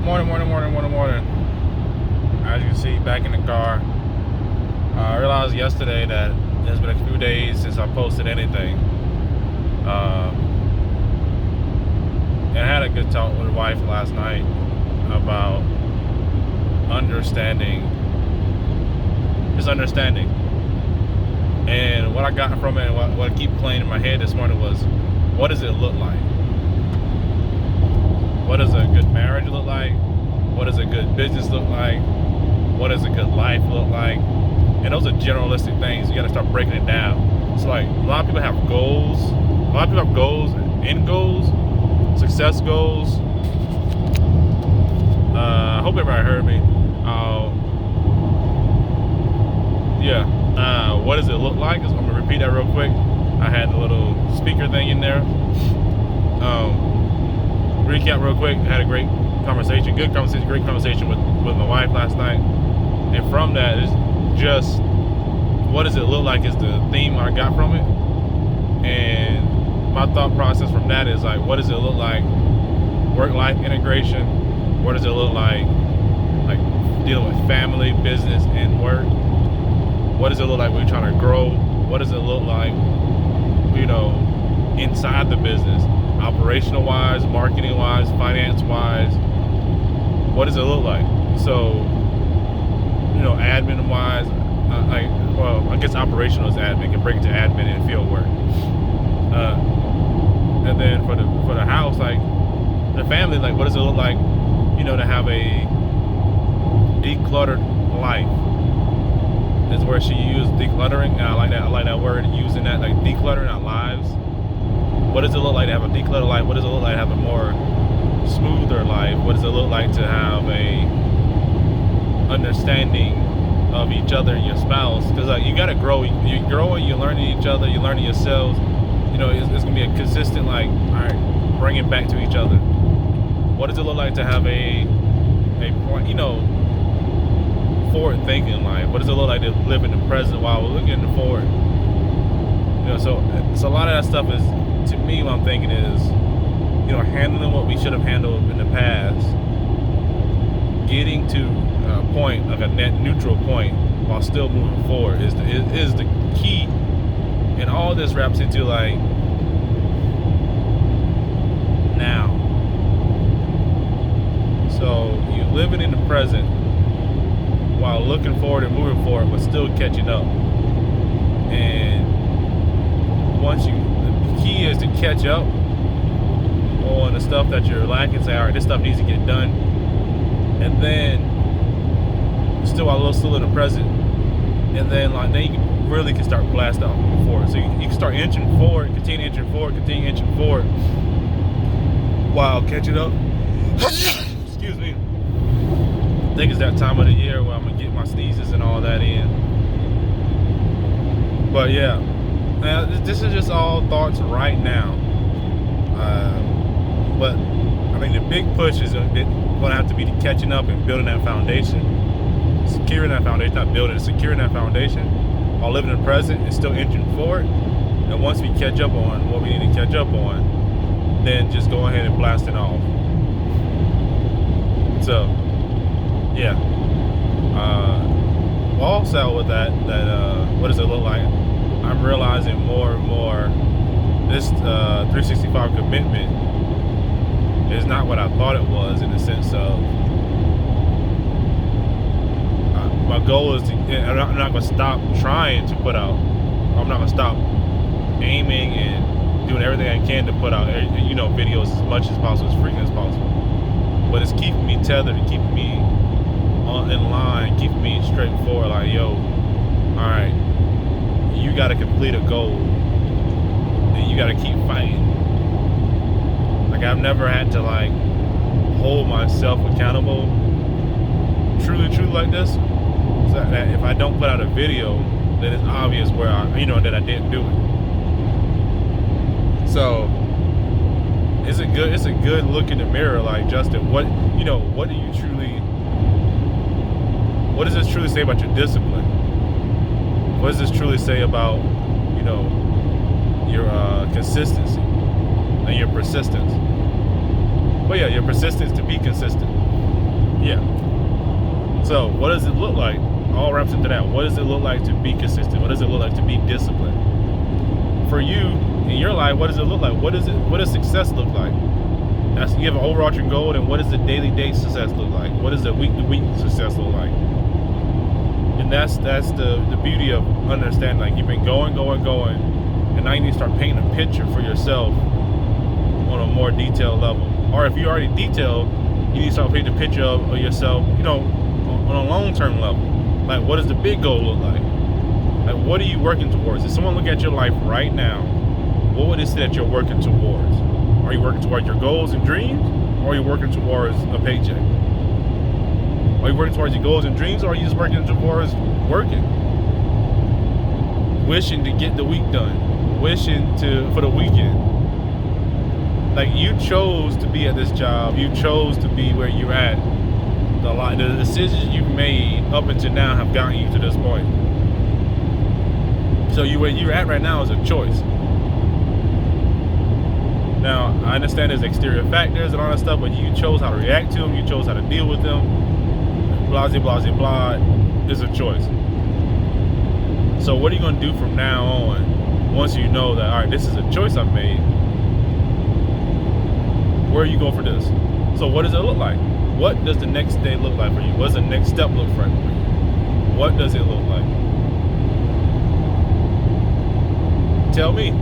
Morning. As you can see, back in the car. I realized yesterday that it's been a few days since I posted anything. And I had a good talk with my wife last night about understanding. And what I got from it and what I keep playing in my head this morning was, what does it look like? What does a good marriage look like? What does a good business look like? What does a good life look like? And those are generalistic things. You got to start breaking it down. So like, a lot of people have goals. A lot of people have goals, end goals, success goals. I hope everybody heard me. What does it look like? I'm gonna repeat that real quick. I had a little speaker thing in there. Recap real quick. I had a great conversation with my wife last night. And from that is just, what does it look like is the theme I got from it. And my thought process from that is like, what does it look like work-life integration? What does it look like dealing with family, business, and work? What does it look like when you're trying to grow? What does it look like, inside the business, operational wise, marketing wise, finance wise? What does it look like? So, admin wise, I guess operational is admin. Can break it to admin and field work. And then for the house, like the family, like what does it look like, to have a decluttered life? Is where she used decluttering, and I like that word, using that, like decluttering our lives. What does it look like to have a decluttered life? What does it look like to have a more smoother life? What does it look like to have a understanding of each other and your spouse? Because you gotta grow. You're growing, you're learning each other, you're learning yourselves. It's gonna be a consistent, all right, bring it back to each other. What does it look like to have a forward thinking life? What does it look like to live in the present while we're looking forward? So a lot of that stuff is, to me, what I'm thinking is, handling what we should have handled in the past, getting to a point, like a net neutral point, while still moving forward is the key. And all this wraps into now. So you living in the present while looking forward and moving forward, but still catching up. And the key is to catch up on the stuff that you're lacking. Say, all right, this stuff needs to get done. And then while still in the present. And then then you really can start blasting off moving forward. So you can start inching forward, continue inching forward while catching up. Excuse me. I think it's that time of the year where I'm gonna get my sneezes and all that in. But yeah, this is just all thoughts right now. But I think the big push is gonna have to be the catching up and building that foundation, securing that foundation, not building, securing that foundation while living in the present and still inching forward. And once we catch up on what we need to catch up on, then just go ahead and blast it off. So yeah, also with that what does it look like? I'm realizing more and more this 365 commitment is not what I thought it was, in the sense of my goal is to, I'm not going to stop trying to put out. I'm not going to stop aiming and doing everything I can to put out videos as much as possible, as frequent as possible. But it's keeping me tethered and keeping me in line, keeping me straightforward. Like, yo, all right, you got to complete a goal, and you got to keep fighting. Like, I've never had to hold myself accountable truly like this. So that if I don't put out a video, then it's obvious where that I didn't do it. So it's a good look in the mirror. Like, Justin, what does this truly say about your discipline? What does this truly say about your consistency and your persistence? But yeah, your persistence to be consistent. Yeah. So what does it look like? All wraps into that. What does it look like to be consistent? What does it look like to be disciplined? For you in your life, what does it look like? What does success look like? You have an overarching goal, and what does the day-to-day success look like? What does the week-to-week success look like? And that's the beauty of understanding. Like, you've been going, and now you need to start painting a picture for yourself on a more detailed level. Or if you're already detailed, you need to start painting a picture of yourself, on a long-term level. Like, what does the big goal look like? Like, what are you working towards? If someone look at your life right now, what would it say that you're working towards? Are you working towards your goals and dreams, or are you working towards a paycheck? Are you working towards your goals and dreams, or are you just working towards working? Wishing to get the week done, wishing for the weekend. Like, you chose to be at this job, you chose to be where you're at. The decisions you've made up until now have gotten you to this point. So where you're at right now is a choice. Now, I understand there's exterior factors and all that stuff, but you chose how to react to them, you chose how to deal with them. Blah, blah, blah, blah, is a choice. So what are you going to do from now on once you know that, all right, this is a choice I've made? Where are you going for this? So what does it look like? What does the next day look like for you? What does the next step look like for you? What does it look like? Tell me.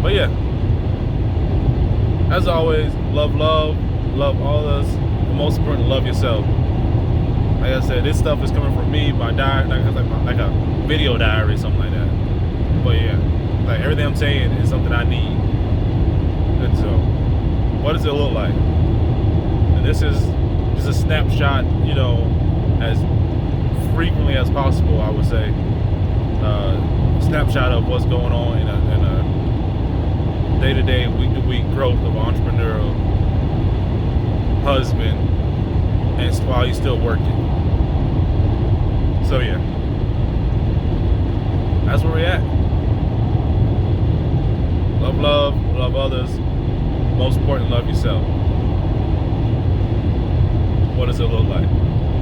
But yeah, as always, love all of us. The most important, love yourself. Like I said, this stuff is coming from me, my diary, like a video diary, something like that. But yeah, like, everything I'm saying is something I need. And so, what does it look like? And this is just a snapshot, as frequently as possible, I would say. Snapshot of what's going on in a day-to-day, week-to-week growth of an entrepreneurial husband, and while he's still working. So yeah, that's where we're at. Love others. Most important, love yourself. What does it look like?